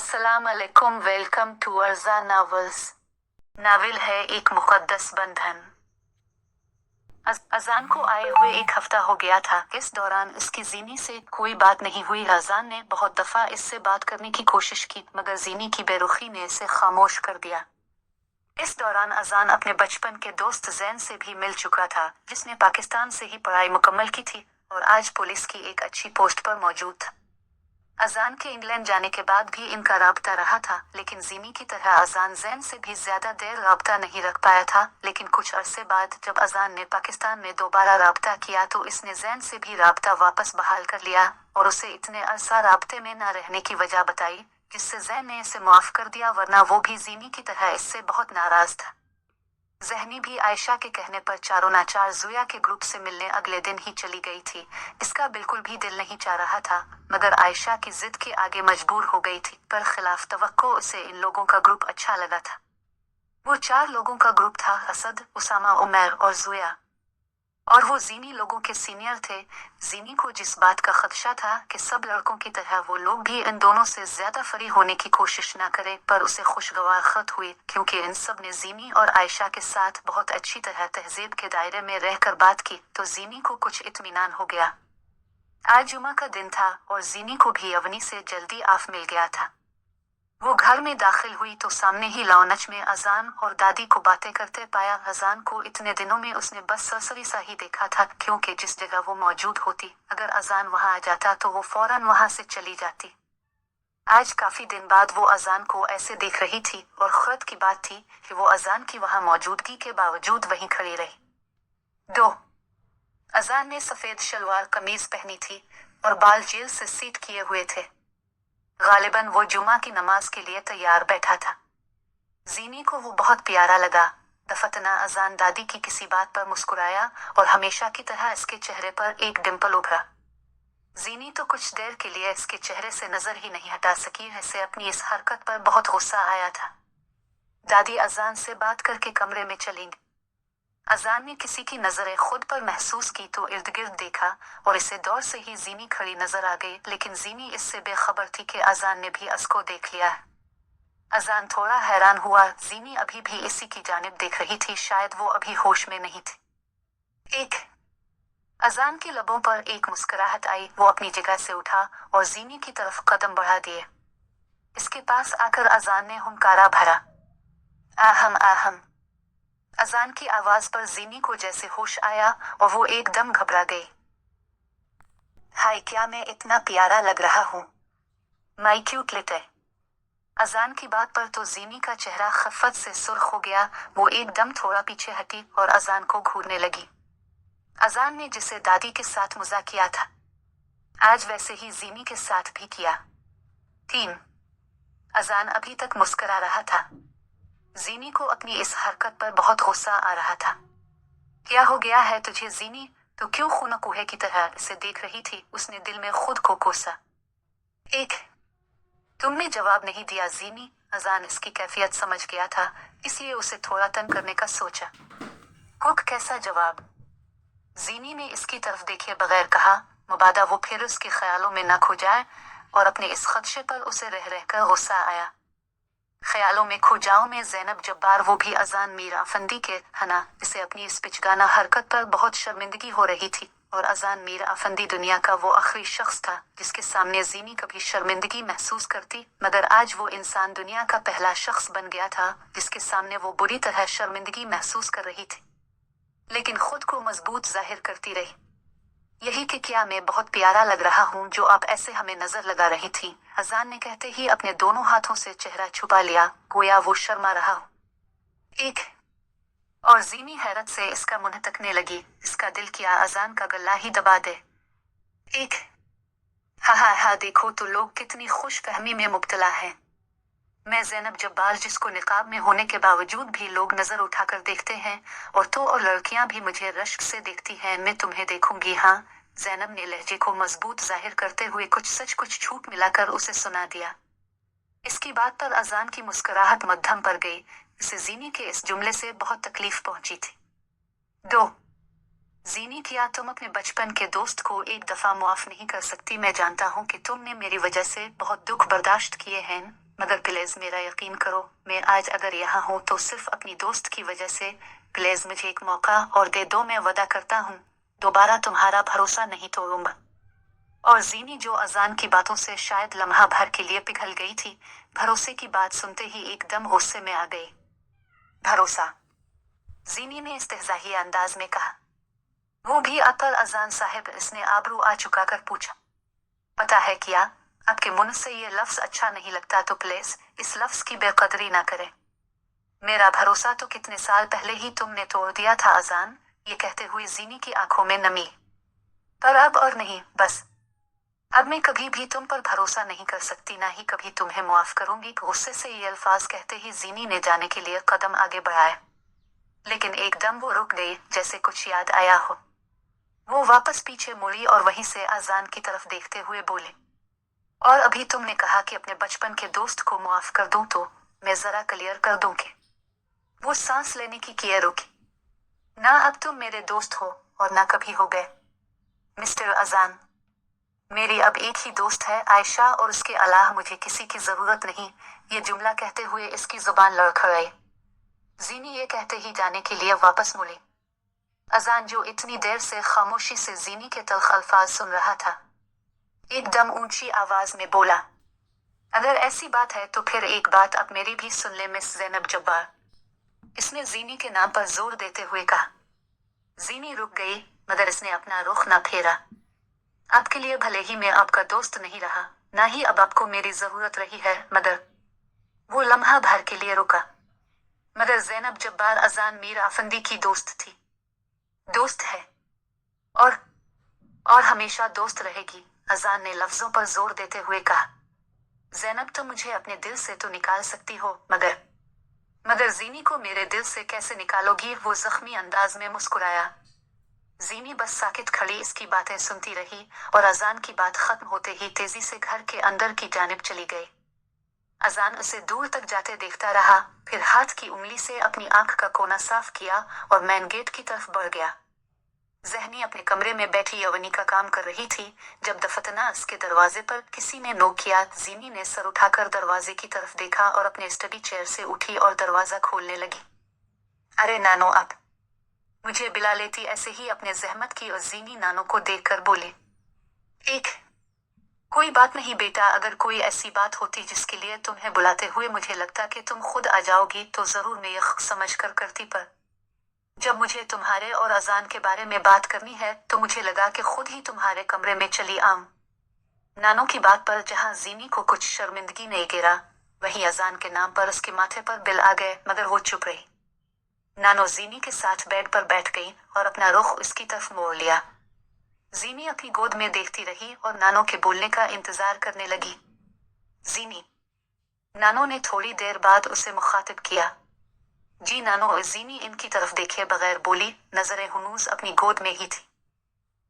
अस्सलाम अलैकुम, welcome to Urja novels. Novel है एक मुक़द्दस बंधन। अजान को आए हुए एक हफ्ता हो गया था। इस दौरान इसकी जीनी से कोई बात नहीं हुई। अजान ने बहुत दफा इससे बात करने की कोशिश की, मगर जीनी की बेरुखी ने इसे खामोश कर दिया। इस दौरान अजान अपने बचपन के दोस्त जैन से भी मिल चुका था, जिसने पाकिस्तान से ही पढ़ाई मुकम्मल की थी और आज पुलिस की एक अच्छी पोस्ट पर मौजूद था। अजान के इंग्लैंड जाने के बाद भी इनका राब्ता रहा था, लेकिन जीनी की तरह अजान जैन से भी ज्यादा देर राब्ता नहीं रख पाया था। लेकिन कुछ अरसे बाद जब अजान ने पाकिस्तान में दोबारा राब्ता किया तो इसने जैन से भी राब्ता वापस बहाल कर लिया और उसे इतने अरसा राब्ते में न रहने की वजह बताई, जिससे जैन ने इसे माफ कर दिया, वरना वो भी जीनी की तरह इससे बहुत नाराज था। जहनी भी आयशा के कहने पर चारों नाचार जुया के ग्रुप से मिलने अगले दिन ही चली गई थी। इसका बिल्कुल भी दिल नहीं चाह रहा था, मगर आयशा की जिद के आगे मजबूर हो गई थी। पर खिलाफ तवक्को उसे इन लोगों का ग्रुप अच्छा लगा था। वो 4 लोगों का ग्रुप था: असद, उसामा, उमैर और जुया। और वो जीनी लोगों के सीनियर थे। जीनी को जिस बात का खदशा था कि सब लड़कों की तरह वो लोग भी इन दोनों से ज्यादा फरी होने की कोशिश न करे, पर उसे खुशगवार खत हुई, क्योंकि इन सब ने जीनी और आयशा के साथ बहुत अच्छी तरह तहजीब के दायरे में रहकर बात की, तो जीनी को कुछ इत्मीनान हो गया। आज जुमा का दिन था और जीनी को भी अवनी से जल्दी आफ मिल गया था। वो घर में दाखिल हुई तो सामने ही लाउंज में अजान और दादी को बातें करते पाया। अजान को इतने दिनों में उसने बस सरसरी सा ही देखा था, क्योंकि जिस जगह वो मौजूद होती, अगर अजान वहां आ जाता तो वो फौरन वहां से चली जाती। आज काफी दिन बाद वो अजान को ऐसे देख रही थी और खैरत की बात थी कि वो अजान की वहां मौजूदगी के बावजूद वहीं खड़ी रही। 2 अजान ने सफेद शलवार कमीज पहनी थी और बाल जेल से सीट किए हुए थे। गालिबन वो जुमा की नमाज के लिए तैयार बैठा था। जीनी को वो बहुत प्यारा लगा। दफतना अजान दादी की किसी बात पर मुस्कुराया और हमेशा की तरह इसके चेहरे पर एक डिंपल उभरा। जीनी तो कुछ देर के लिए इसके चेहरे से नजर ही नहीं हटा सकी। इसे अपनी इस हरकत पर बहुत गुस्सा आया था। दादी अजान से बात करके कमरे में चली गई। अजान ने किसी की नजरें खुद पर महसूस की तो इर्द गिर्द देखा और इसे दौर से ही जीनी खड़ी नजर आ गई, लेकिन जीनी इससे बेखबर थी कि अजान ने भी उसको देख लिया है। अजान थोड़ा हैरान हुआ। जीनी अभी भी इसी की जानिब देख रही थी, शायद वो अभी होश में नहीं थी। अजान के लबों पर एक मुस्कुराहट आई। वो अपनी जगह से उठा और जीनी की तरफ कदम बढ़ा दिए। इसके पास आकर अजान ने हुंकारा भरा, आहम आहम। अजान की आवाज पर जीनी को जैसे होश आया और वो एकदम घबरा गई। हाय, क्या मैं इतना प्यारा लग रहा हूँ? माई क्यूट लिटिल। अजान की बात पर तो जीनी का चेहरा खफत से सुर्ख हो गया। वो एकदम थोड़ा पीछे हटी और अजान को घूरने लगी। अजान ने जिसे दादी के साथ मजाक किया था, आज वैसे ही जीनी के साथ भी किया। 3 अजान अभी तक मुस्कुरा रहा था। जीनी को अपनी इस हरकत पर बहुत गुस्सा आ रहा था। क्या हो गया है तुझे जीनी? तो क्यों खून कुहे की तरह इसे देख रही थी? उसने दिल में खुद को कोसा। तुमने जवाब नहीं दिया जीनी। अजान इसकी कैफियत समझ गया था, इसलिए उसे थोड़ा तंग करने का सोचा। कुक कैसा जवाब? जीनी ने इसकी तरफ देखे बगैर कहा, मुबादा वो फिर उसके ख्यालों में न खो जाए। और अपने इस खदशे पर उसे रह रहकर गुस्सा आया। ख्यालों में खो जाओ में ज़ैनब जब्बार, वो भी अजान मीर अफंदी के हना, जिसे अपनी इस पिचगाना हरकत पर बहुत शर्मिंदगी हो रही थी। और अजान मीर अफंदी दुनिया का वो आखिरी शख्स था जिसके सामने जीनी कभी शर्मिंदगी महसूस करती, मगर आज वो इंसान दुनिया का पहला शख्स बन गया था जिसके सामने वो बुरी तरह शर्मिंदगी महसूस कर रही थी, लेकिन खुद को मजबूत जाहिर करती रही। यही कि क्या मैं बहुत प्यारा लग रहा हूँ जो आप ऐसे हमें नजर लगा रही थी? अजान ने कहते ही अपने दोनों हाथों से चेहरा छुपा लिया, गोया वो शर्मा रहा हो। और जीनी हैरत से इसका मुंह तकने लगी। इसका दिल किया अजान का गला ही दबा दे। हा देखो तो लोग कितनी खुश फहमी में मुब्तला है। मैं ज़ैनब जब्बार, जिसको निकाब में होने के बावजूद भी लोग नजर उठाकर देखते हैं, और लड़कियां भी मुझे रश्क से देखती हैं। मैं तुम्हें देखूंगी। हाँ, ज़ैनब ने लहजे को मजबूत जाहिर करते हुए कुछ सच कुछ झूठ मिलाकर उसे सुना दिया। इसकी बात पर अजान की मुस्कुराहट मध्यम पर गई। इसे जीनी के इस जुमले से बहुत तकलीफ पहुंची थी। 2 जीनी, क्या तुम अपने बचपन के दोस्त को एक दफा मुआफ नहीं कर सकती? मैं जानता हूँ कि तुमने मेरी वजह से बहुत दुख बर्दाश्त किए हैं, मगर प्लीज मेरा यकीन करो, मैं आज अगर यहाँ हूँ तो सिर्फ अपनी दोस्त की वजह से। प्लीज मुझे एक मौका और दे दो, मैं वादा करता हूँ दोबारा तुम्हारा भरोसा नहीं तोड़ूंगा। और जीनी, जो अजान की बातों से शायद लम्हा भर के लिए पिघल गई थी, भरोसे की बात सुनते ही एकदम गुस्से में आ गई। भरोसा? जीनी ने इस्तेहज़ाई अंदाज में कहा। वो भी अकल अजान साहब, इसने आबरू आ चुका कर पूछा। पता है क्या, आपके मुंह से ये लफ्ज अच्छा नहीं लगता तो प्लीज इस लफ्ज की बेकदरी ना करें। मेरा भरोसा तो कितने साल पहले ही तुमने तोड़ दिया था अजान। ये कहते हुए जीनी की आंखों में नमी। पर अब और नहीं, बस अब मैं कभी भी तुम पर भरोसा नहीं कर सकती, ना ही कभी तुम्हें मुआफ करूंगी। गुस्से से ये अल्फाज कहते ही जीनी ने जाने के लिए कदम आगे बढ़ाए, लेकिन एकदम वो रुक गई, जैसे कुछ याद आया हो। वो वापस पीछे मुड़ी और वहीं से अजान की तरफ देखते हुए बोले, और अभी तुमने कहा कि अपने बचपन के दोस्त को मुआफ कर दूं, तो मैं जरा क्लियर कर दूं कि। वो सांस लेने की किए रुकी। ना अब तुम मेरे दोस्त हो और ना कभी हो गए मिस्टर अजान। मेरी अब एक ही दोस्त है, आयशा, और उसके अलावा मुझे किसी की जरूरत नहीं। ये जुमला कहते हुए इसकी जुबान लड़खड़ाई। जीनी ये कहते ही जाने के लिए वापस मुड़ी। अजान, जो इतनी देर से खामोशी से जीनी के तल्ख अल्फाज सुन रहा था, एकदम ऊंची आवाज में बोला, अगर ऐसी बात है तो फिर एक बात अब मेरी भी सुन ले मिस ज़ैनब जब्बार। इसने जीनी के नाम पर जोर देते हुए कहा। जीनी रुक गई, मगर इसने अपना रुख न फेरा। आपके लिए भले ही मैं आपका दोस्त नहीं रहा, ना ही अब आपको मेरी जरूरत रही है, मगर। वो लम्हा भर के लिए रुका। मगर ज़ैनब जब्बार अजान मीर आफंदी की दोस्त थी, दोस्त है, और हमेशा दोस्त रहेगी। अजान ने लफ्जों पर जोर देते हुए कहा। ज़ैनब, तुम मुझे अपने दिल से तो निकाल सकती हो, मगर जीनी को मेरे दिल से कैसे निकालोगी? वो जख्मी अंदाज में मुस्कुराया। जीनी बस साकित खड़ी इसकी बातें सुनती रही और अजान की बात खत्म होते ही तेजी से घर के अंदर की जानिब चली गई। अजान उसे दूर तक जाते देखता रहा, फिर हाथ की उंगली से अपनी आंख का कोना साफ किया और मेन गेट की तरफ बढ़ गया। ज़हनी अपने कमरे में बैठी यवनी का काम कर रही थी जब दफतनास के दरवाजे पर किसी ने नोक किया। जीनी ने सर उठाकर दरवाजे की तरफ देखा और अपने स्टडी चेयर से उठी और दरवाजा खोलने लगी। अरे नानो, अब मुझे बिला लेती, ऐसे ही अपने जहमत की। और जीनी नानो को देखकर बोली, कोई बात नहीं बेटा, अगर कोई ऐसी बात होती जिसके लिए तुम्हें बुलाते हुए मुझे लगता कि तुम खुद आ जाओगी तो जरूर मैं यह समझ कर करती, पर जब मुझे तुम्हारे और अजान के बारे में बात करनी है तो मुझे लगा कि खुद ही तुम्हारे कमरे में चली आऊं। नानो की बात पर जहां जीनी को कुछ शर्मिंदगी नहीं गिरा, वहीं अजान के नाम पर उसके माथे पर बिल आ गए, मगर वो चुप रही। नानो जीनी के साथ बेड पर बैठ गई और अपना रुख उसकी तरफ मोड़ लिया। जीनी अपनी गोद में देखती रही और नानो के बोलने का इंतजार करने लगी। जीनी। नानो ने थोड़ी देर बाद उसे मुखातिब किया। जी नानो। जीनी इनकी तरफ देखे बगैर बोली, नजरें हुनूज अपनी गोद में ही थी।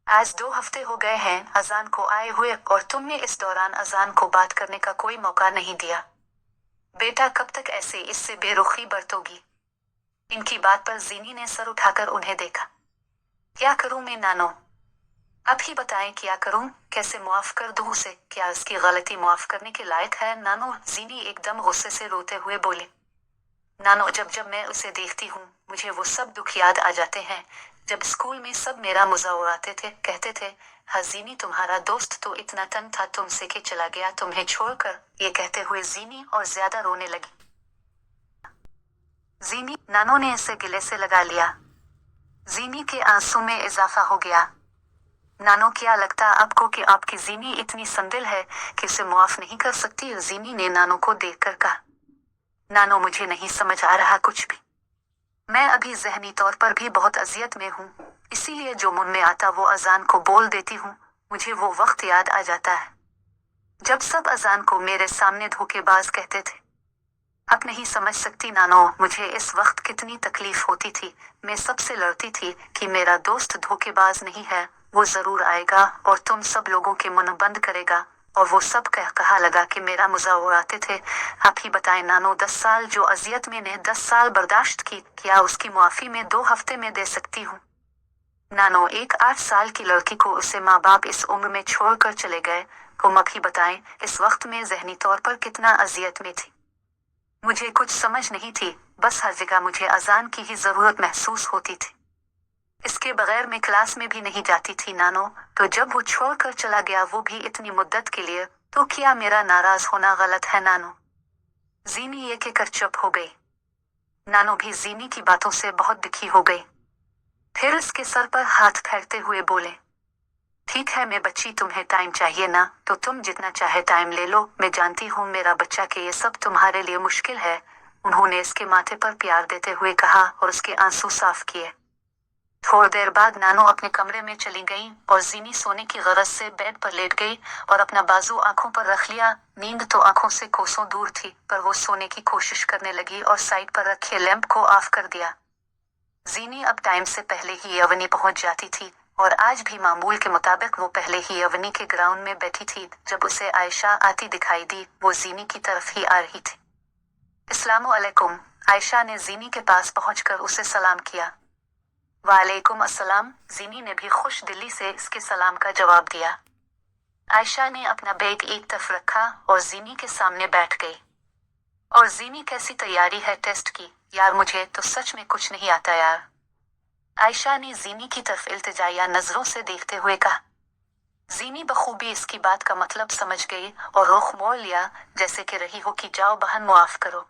आज 2 हफ्ते हो गए हैं अजान को आए हुए, और तुमने इस दौरान अजान को बात करने का कोई मौका नहीं दिया। बेटा, कब तक ऐसे इससे बेरुखी बरतोगी? इनकी बात पर जीनी ने सर उठाकर उन्हें देखा। क्या करूं मैं नानो? अब ही बताएं क्या करूं? कैसे मुआफ कर दूं उसे? क्या उसकी गलती मुआफ करने के लायक है नानो? जीनी एकदम गुस्से से रोते हुए बोले। नानो, जब मैं उसे देखती हूँ मुझे वो सब दुख याद आ जाते हैं जब स्कूल में सब मेरा मजाक उड़ाते थे, कहते थे, हाँ जीनी तुम्हारा दोस्त तो इतना तंग था तुमसे कि चला गया तुम्हें छोड़कर। ये कहते हुए जीनी और ज्यादा रोने लगी। जीनी। नानो ने इसे गिले से लगा लिया। जीनी के आंसू में इजाफा हो गया। नानो, क्या लगता आपको कि आपकी जीनी इतनी संदिल है कि उसे मुआफ नहीं कर सकती? जीनी ने नानो को देखकर कहा। नानो, मुझे नहीं समझ आ रहा कुछ भी। मैं अभी जहनी तौर पर भी बहुत अजियत में हूँ, इसीलिए जो मुंह में आता वो अजान को बोल देती हूँ। मुझे वो वक्त याद आ जाता है जब सब अजान को मेरे सामने धोखेबाज कहते थे। अब नहीं समझ सकती नानो, मुझे इस वक्त कितनी तकलीफ होती थी। मैं सबसे लड़ती थी कि मेरा दोस्त धोखेबाज नहीं है, वो जरूर आएगा और तुम सब लोगों के मुंह बंद करेगा, और वो सब कहा लगा कि मेरा मजाक उड़ाते थे। आप ही बताएं नानो, 10 साल जो अजियत मैंने 10 साल बर्दाश्त की, क्या उसकी मुआफी में 2 हफ्ते में दे सकती हूँ? नानो, एक 8 साल की लड़की को उससे माँ बाप इस उम्र में छोड़कर चले गए, को मक्खी बताएं इस वक्त में जहनी तौर पर कितना अजियत में थी। मुझे कुछ समझ नहीं थी, बस हर जगह मुझे अजान की ही जरूरत महसूस होती थी। इसके बगैर मैं क्लास में भी नहीं जाती थी नानो। तो जब वो छोड़कर चला गया, वो भी इतनी मुद्दत के लिए, तो क्या मेरा नाराज होना गलत है नानो? जीनी ये कहकर चुप हो गई। नानो भी जीनी की बातों से बहुत दुखी हो गई। फिर उसके सर पर हाथ फेरते हुए बोले, ठीक है मैं बच्ची, तुम्हें टाइम चाहिए ना, तो तुम जितना चाहे टाइम ले लो। मैं जानती हूँ मेरा बच्चा कि ये सब तुम्हारे लिए मुश्किल है। उन्होंने इसके माथे पर प्यार देते हुए कहा और उसके आंसू साफ किए। थोड़ी देर बाद नानो अपने कमरे में चली गई और जीनी सोने की गरज से बेड पर लेट गई और अपना बाजू आंखों पर रख लिया। नींद तो आंखों से कोसों दूर थी, पर वो सोने की कोशिश करने लगी और साइड पर रखे लैंप को ऑफ कर दिया। जीनी अब टाइम से पहले ही अवनी पहुंच जाती थी और आज भी मामूल के मुताबिक वो पहले ही अवनी के ग्राउंड में बैठी थी। जब उसे आयशा आती दिखाई दी, वो जीनी की तरफ ही आ रही थी। अस्सलामु अलैकुम, आयशा ने जीनी के पास पहुंचकर उसे सलाम किया। वालेकुम अस्सलाम, जीनी ने भी खुश दिली से इसके सलाम का जवाब दिया। आयशा ने अपना बैग एक तरफ रखा और जीनी के सामने बैठ गई। और जीनी, कैसी तैयारी है टेस्ट की? यार मुझे तो सच में कुछ नहीं आता यार। आयशा ने जीनी की तरफ इल्तिजाया नजरों से देखते हुए कहा। जीनी बखूबी इसकी बात का मतलब समझ गई और रुख मोड़ लिया, जैसे कि रही हो कि जाओ बहन मुआफ करो।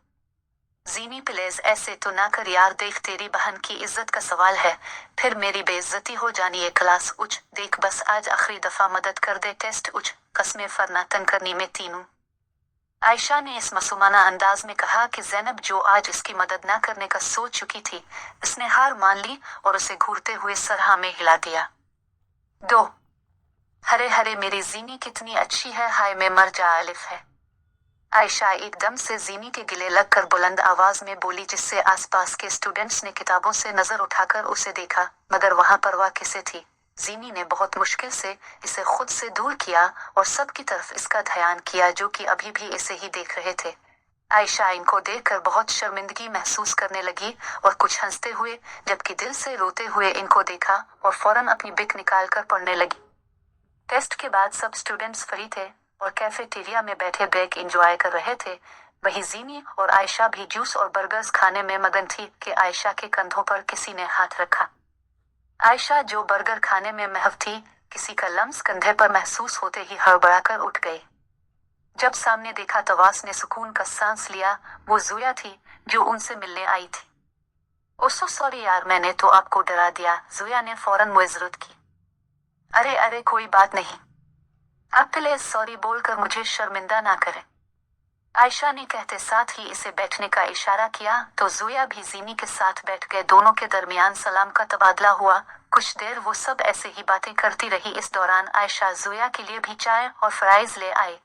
जीनी प्लीज ऐसे तो ना कर यार, देख तेरी बहन की इज्जत का सवाल है, फिर मेरी बेइज्जती हो जानी है। क्लास उच, देख बस आज आखिरी दफा मदद कर दे, टेस्ट उच, कसमें फरना तन करनी में तीनों। आयशा ने इस मासूमाना अंदाज में कहा कि ज़ैनब जो आज इसकी मदद ना करने का सोच चुकी थी, इसने हार मान ली और उसे घूरते हुए सरहा में हिला दिया। दो हरे हरे मेरी जीनी कितनी अच्छी है, हाय मैं मर जा आलिफ है। आयशा एकदम से जीनी के गिले लगकर बुलंद आवाज में बोली, जिससे आसपास के स्टूडेंट्स ने किताबों से नजर उठाकर उसे देखा, मगर वहां परवाह किसे थी। जीनी ने बहुत मुश्किल से इसे खुद से दूर किया और सबकी तरफ इसका ध्यान किया, जो कि अभी भी इसे ही देख रहे थे। आयशा इनको देखकर बहुत शर्मिंदगी महसूस करने लगी और कुछ हंसते हुए, जबकि दिल से रोते हुए इनको देखा और फौरन अपनी बिक निकालकर पढ़ने लगी। टेस्ट के बाद सब स्टूडेंट्स फ्री थे और कैफेटेरिया में बैठे ब्रेक एंजॉय कर रहे थे। वहीं जीनी और आयशा भी जूस और बर्गर्स खाने में मगन थी कि आयशा के कंधों पर किसी ने हाथ रखा। आयशा जो बर्गर खाने में महव थी, किसी का लम्स कंधे पर महसूस होते ही हड़बड़ाकर उठ गई। जब सामने देखा तो वास ने सुकून का सांस लिया। वो ज़ोया थी जो उनसे मिलने आई थी। ओह सॉरी यार, मैंने तो आपको डरा दिया, ज़ोया ने फौरन मुआज़रत की। अरे अरे कोई बात नहीं, आप प्लीज सॉरी बोलकर मुझे शर्मिंदा ना करें, आयशा ने कहते साथ ही इसे बैठने का इशारा किया। तो ज़ोया भी जीनी के साथ बैठ गए। दोनों के दरमियान सलाम का तबादला हुआ। कुछ देर वो सब ऐसे ही बातें करती रही। इस दौरान आयशा ज़ोया के लिए भी चाय और फ्राइज ले आई।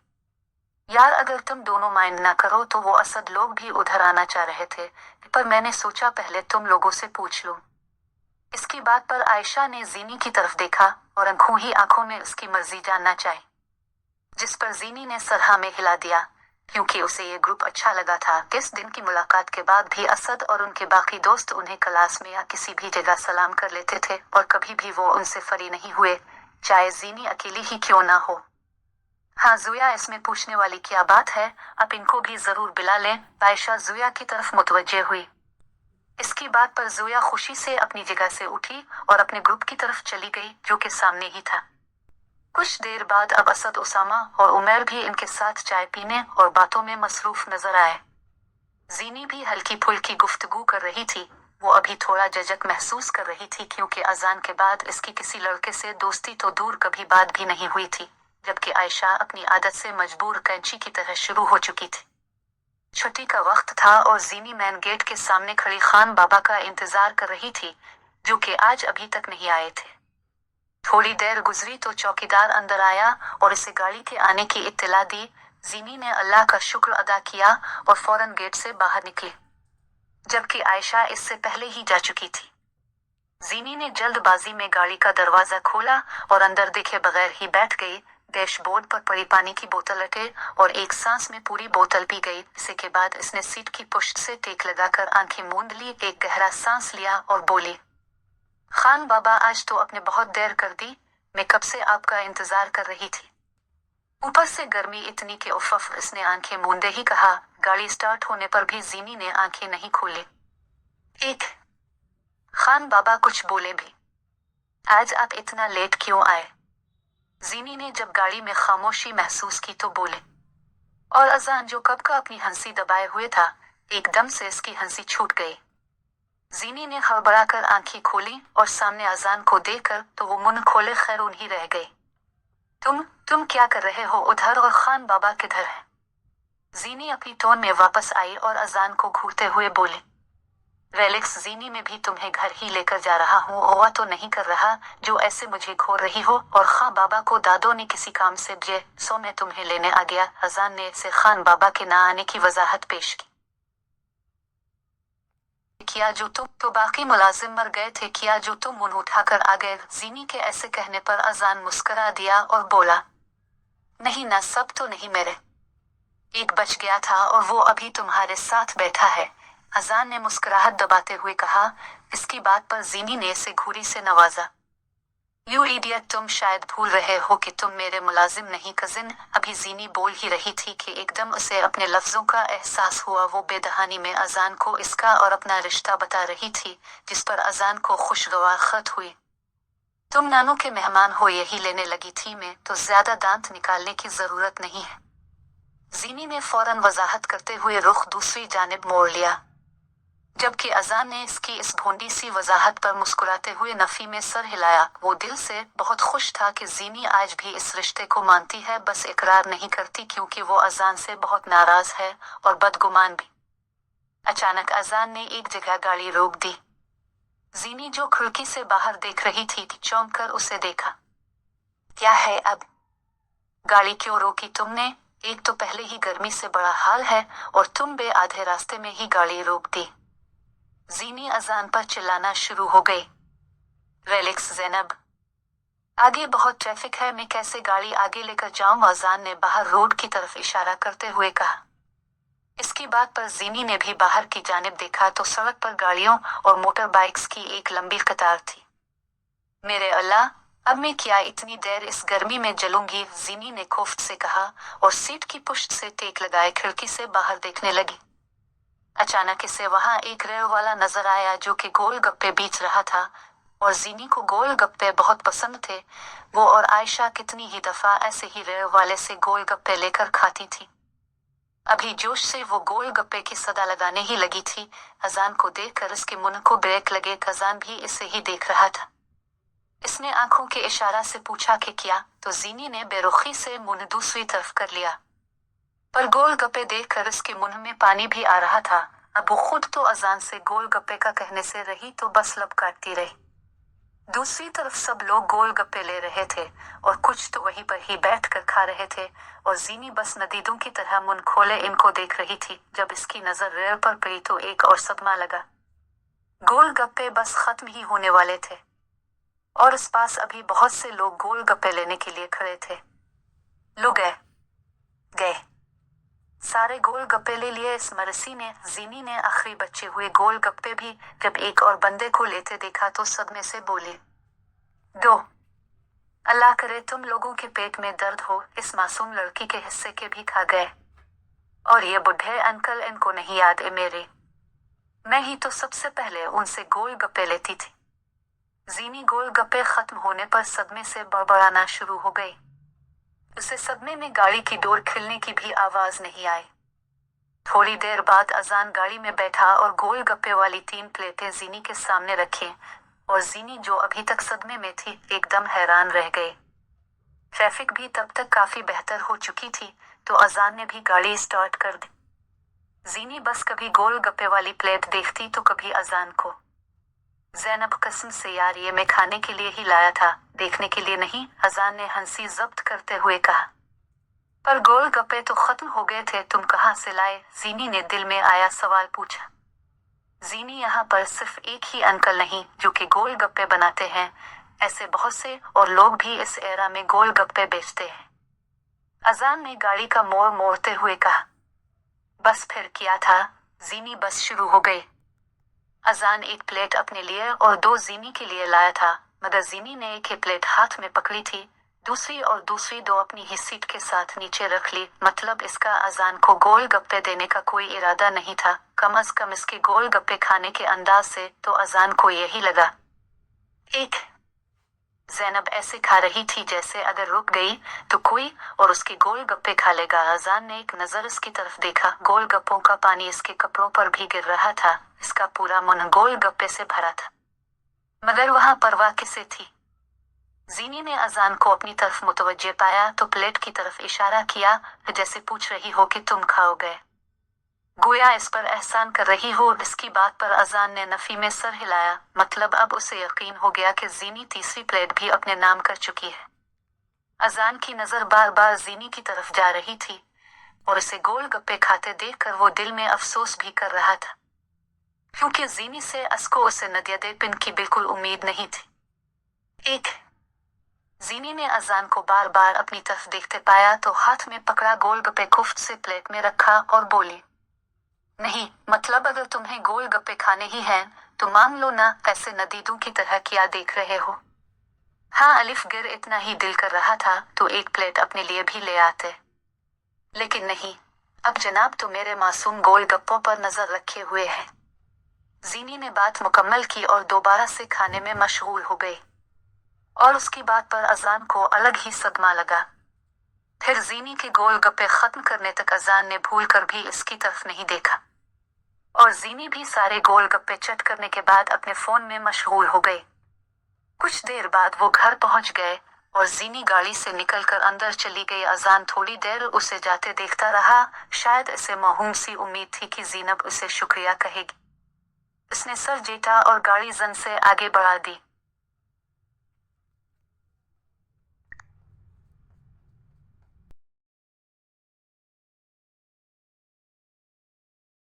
यार अगर तुम दोनों माइंड ना करो तो वो असद लोग भी उधर आना चाह रहे थे, पर मैंने सोचा पहले तुम लोगों से पूछ लूं। इसकी बात पर आयशा ने जीनी की तरफ देखा और आंखों ही आंखों में उसकी मर्जी जानना चाही, जिस पर जीनी ने सरहा में हिला दिया, क्योंकि उसे ये ग्रुप अच्छा लगा था। किस दिन की मुलाकात के बाद भी असद और उनके बाकी दोस्त उन्हें क्लास में या किसी भी जगह सलाम कर लेते थे और कभी भी वो उनसे फरी नहीं हुए, चाहे जीनी अकेली ही क्यों ना हो। हाँ ज़ोया, इसमें पूछने वाली क्या बात है, आप इनको भी जरूर बुला लें। आयशा ज़ोया की तरफ मुतवज्जे हुई। इसकी बात पर ज़ोया खुशी से अपनी जगह से उठी और अपने ग्रुप की तरफ चली गई, जो कि सामने ही था। कुछ देर बाद अब असद, उसामा और उमर भी इनके साथ चाय पीने और बातों में मसरूफ नजर आए। जीनी भी हल्की फुल्की गुफ्तगू कर रही थी। वो अभी थोड़ा झिझक महसूस कर रही थी, क्योंकि अजान के बाद इसकी किसी लड़के से दोस्ती तो दूर कभी बात भी नहीं हुई थी, जबकि आयशा अपनी आदत से मजबूर कैंची की तरह शुरू हो चुकी थी। छुट्टी का वक्त था और जीनी मैन गेट के सामने खड़ी खान बाबा का इंतजार कर रही थी, जो कि आज अभी तक नहीं आए थे। थोड़ी देर गुजरी तो चौकीदार अंदर आया और इसे गाड़ी के आने की इत्तला दी। जीनी ने अल्लाह का शुक्र अदा किया और फौरन गेट से बाहर निकली, जबकि आयशा इससे पहले ही जा चुकी थी। जीनी ने जल्दबाजी में गाड़ी का दरवाजा खोला और अंदर देखे बगैर ही बैठ गई। डैशबोर्ड पर पड़ी पानी की बोतल लटे और एक सांस में पूरी बोतल पी गई। इसी के बाद इसने सीट की पुश्त से टेक लगाकर आंखें मूंद ली, एक गहरा सांस लिया और बोली, खान बाबा, आज तो आपने बहुत देर कर दी, मैं कब से आपका इंतजार कर रही थी। ऊपर से गर्मी इतनी कि उफ़, इसने आंखें मूंदे ही कहा। गाड़ी स्टार्ट होने पर भी जीनी ने आंखें नहीं खोली। एक खान बाबा कुछ बोले भी। आज आप इतना लेट क्यों आए? जीनी ने जब गाड़ी में खामोशी महसूस की तो बोले, और अजान जो कब का अपनी हंसी दबाए हुए था, एकदम से इसकी हंसी छूट गई। जीनी ने हड़बड़ाकर आंखें खोली और सामने अजान को देखकर तो वो मुंह खोले खैरून ही रह गई। तुम क्या कर रहे हो उधर, और खान बाबा किधर है? जीनी अपनी टोन में वापस आई और अजान को घूरते हुए बोले, रेलेक्स जीनी, मैं भी तुम्हें घर ही लेकर जा रहा हूँ, हुआ तो नहीं कर रहा जो ऐसे मुझे घोर रही हो। और खान बाबा को दादो ने किसी काम से भेजे, सो मैं तुम्हें लेने आ गया। अजान ने से खान बाबा के ना आने की वजाहत पेश की। किया जो तुम तो बाकी मुलाजिम मर गए थे, किया जो तुम मुंह उठाकर आ गए। जीनी के ऐसे कहने पर अजान मुस्करा दिया और बोला, नहीं ना, सब तो नहीं मेरे, एक बच गया था और वो अभी तुम्हारे साथ बैठा है। अजान ने मुस्कुराहट दबाते हुए कहा। इसकी बात पर जीनी ने इसे घूरी से नवाजा। यू इडियट, तुम शायद भूल रहे हो कि तुम मेरे मुलाजिम नहीं कजिन। अभी जीनी बोल ही रही थी कि एकदम उसे अपने लफ्जों का एहसास हुआ। वो बेदहानी में अजान को इसका और अपना रिश्ता बता रही थी, जिस पर अजान को खुशगवार खत हुई। तुम नानू के मेहमान हो, यही लेने लगी थी मैं, तो ज्यादा दांत निकालने की जरूरत नहीं है। जीनी ने फौरन वजाहत करते हुए रुख दूसरी जानिब मोड़ लिया, जबकि अजान ने इसकी इस भोंडी सी वजाहत पर मुस्कुराते हुए नफी में सर हिलाया। वो दिल से बहुत खुश था कि जीनी आज भी इस रिश्ते को मानती है, बस इकरार नहीं करती क्योंकि वो अजान से बहुत नाराज है और बदगुमान भी। अचानक अजान ने एक जगह गाड़ी रोक दी। जीनी जो खिड़की से बाहर देख रही थी, चौंक कर उसे देखा। क्या है अब? गाड़ी क्यों रोकी तुमने? एक तो पहले ही गर्मी से बड़ा हाल है और तुम बे आधे रास्ते में ही गाड़ी रोक दी। जीनी अजान पर चिल्लाना शुरू हो गई। रेलेक्स ज़ैनब, आगे बहुत ट्रैफिक है, मैं कैसे गाड़ी आगे लेकर जाऊं? अजान ने बाहर रोड की तरफ इशारा करते हुए कहा। इसकी बात पर जीनी ने भी बाहर की जानिब देखा तो सड़क पर गाड़ियों और मोटर बाइक्स की एक लंबी कतार थी। मेरे अल्लाह, अब मैं क्या इतनी देर इस गर्मी में जलूंगी? जीनी ने खौफ से कहा और सीट की पुश्त से टेक लगाए खिड़की से बाहर देखने लगी। अचानक इसे वहां एक रेल वाला नजर आया जो कि गोलगप्पे बेच रहा था, और जीनी को गोलगप्पे बहुत पसंद थे। वो और आयशा कितनी ही दफा ऐसे ही रेल वाले से गोलगप्पे लेकर खाती थी। अभी जोश से वो गोलगप्पे की सदा लगाने ही लगी थी। अजान को देखकर इसके मुंह को ब्रेक लगे। अजान भी इसे ही देख रहा था। इसने आंखों के इशारा से पूछा कि क्या, तो जीनी ने बेरुखी से मुंह दूसरी तरफ कर लिया, पर गोलगप्पे देखकर इसके मुंह में पानी भी आ रहा था। अब वो खुद तो अजान से गोलगप्पे का कहने से रही तो बस लब काटती रही। दूसरी तरफ सब लोग गोलगप्पे ले रहे थे और कुछ तो वहीं पर ही बैठकर खा रहे थे, और जीनी बस नदीदों की तरह मुंह खोले इनको देख रही थी। जब इसकी नजर रेल पर पड़ी तो एक और सदमा लगा। गोलगप्पे बस खत्म ही होने वाले थे और इस पास अभी बहुत से लोग गोलगप्पे लेने के लिए खड़े थे। लोग गए सारे गोलगप्पे ले लिए इस मरसी ने। जीनी ने आखिरी बचे हुए गोलगप्पे भी जब एक और बंदे को लेते देखा तो सदमे से बोली, दो, अल्लाह करे तुम लोगों के पेट में दर्द हो, इस मासूम लड़की के हिस्से के भी खा गए। और ये बुढ़े अंकल, इनको नहीं याद है मेरे, मैं ही तो सबसे पहले उनसे गोलगप्पे लेती थी। जीनी गोलगप्पे खत्म होने पर सदमे से बड़बड़ाना शुरू हो गई। उसे सदमे में गाड़ी की डोर खिलने की भी आवाज नहीं आई। थोड़ी देर बाद अजान गाड़ी में बैठा और गोलगप्पे वाली 3 प्लेटें जीनी के सामने रखी, और जीनी जो अभी तक सदमे में थी एकदम हैरान रह गई। ट्रैफिक भी तब तक काफी बेहतर हो चुकी थी तो अजान ने भी गाड़ी स्टार्ट कर दी। जीनी बस कभी गोलगप्पे वाली प्लेट देखती तो कभी अजान को। ज़ैनब, कसम से यार, ये मैं खाने के लिए ही लाया था, देखने के लिए नहीं, अजान ने हंसी जब्त करते हुए कहा। पर गोलगप्पे तो खत्म हो गए थे, तुम कहाँ से लाए? जीनी ने दिल में आया सवाल पूछा। जीनी, यहाँ पर सिर्फ एक ही अंकल नहीं जो कि गोलगप्पे बनाते हैं, ऐसे बहुत से और लोग भी इस एरा में गोलगप्पे बेचते हैं। अजान ने गाड़ी का मोड़ मोड़ते हुए कहा। बस फिर क्या था? जीनी बस शुरू हो गई। अजान एक प्लेट अपने लिए और 2 जीनी के लिए लाया था, मगर जीनी ने एक ही प्लेट हाथ में पकड़ी थी, दूसरी 2 अपनी ही सीट के साथ नीचे रख ली। मतलब इसका अजान को गोल गप्पे देने का कोई इरादा नहीं था, कम अज कम इसके गोल गप्पे खाने के अंदाज से तो अजान को यही लगा। एक ज़ैनब ऐसे खा रही थी जैसे अगर रुक गई तो कोई और उसके गोल गप्पे खा लेगा। अजान ने एक नजर इसकी तरफ देखा, गोल गप्पों का पानी इसके कपड़ों पर भी गिर रहा था, इसका पूरा मन गोल गप्पे से भरा था, मगर वहां परवाह किसे थी। जीनी ने अजान को अपनी तरफ मुतवज्जे पाया तो प्लेट की तरफ इशारा किया, जैसे पूछ रही हो कि तुम खाओगे, गोया इस पर एहसान कर रही हो। इसकी बात पर अजान ने नफी में सर हिलाया, मतलब अब उसे यकीन हो गया कि जीनी तीसरी प्लेट भी अपने नाम कर चुकी है। अजान की नजर बार बार जीनी की तरफ जा रही थी और उसे गोल गप्पे खाते देखकर वो दिल में अफसोस भी कर रहा था, क्योंकि जीनी से असको उसे नदियादेपिन की बिल्कुल उम्मीद नहीं थी। एक जीनी ने अजान को बार बार अपनी तरफ देखते पाया तो हाथ में पकड़ा गोल गप्पे खुफ्त से प्लेट में रखा और बोली, नहीं, मतलब अगर तुम्हें गोल गप्पे खाने ही हैं तो मांग लो ना, ऐसे नदीदों की तरह क्या देख रहे हो। हाँ, अलिफ गिर इतना ही दिल कर रहा था तो एक प्लेट अपने लिए भी ले आते, लेकिन नहीं, अब जनाब तो मेरे मासूम गोल गप्पों पर नजर रखे हुए हैं। जीनी ने बात मुकम्मल की और दोबारा से खाने में मशगूल हो गई, और उसकी बात पर अजान को अलग ही सदमा लगा। फिर जीनी के गोल गप्पे खत्म करने तक अजान ने भूल कर भी इसकी तरफ नहीं देखा, और जीनी भी सारे गोल गप्पे चट करने के बाद अपने फोन में मशगूल हो गई। कुछ देर बाद वो घर पहुंच गए और जीनी गाड़ी से निकलकर अंदर चली गई। अजान थोड़ी देर उसे जाते देखता रहा, शायद इसे मौहूम सी उम्मीद थी कि ज़ीनब उसे शुक्रिया कहेगी। उसने सर जेटा और गाड़ी जन से आगे बढ़ा दी।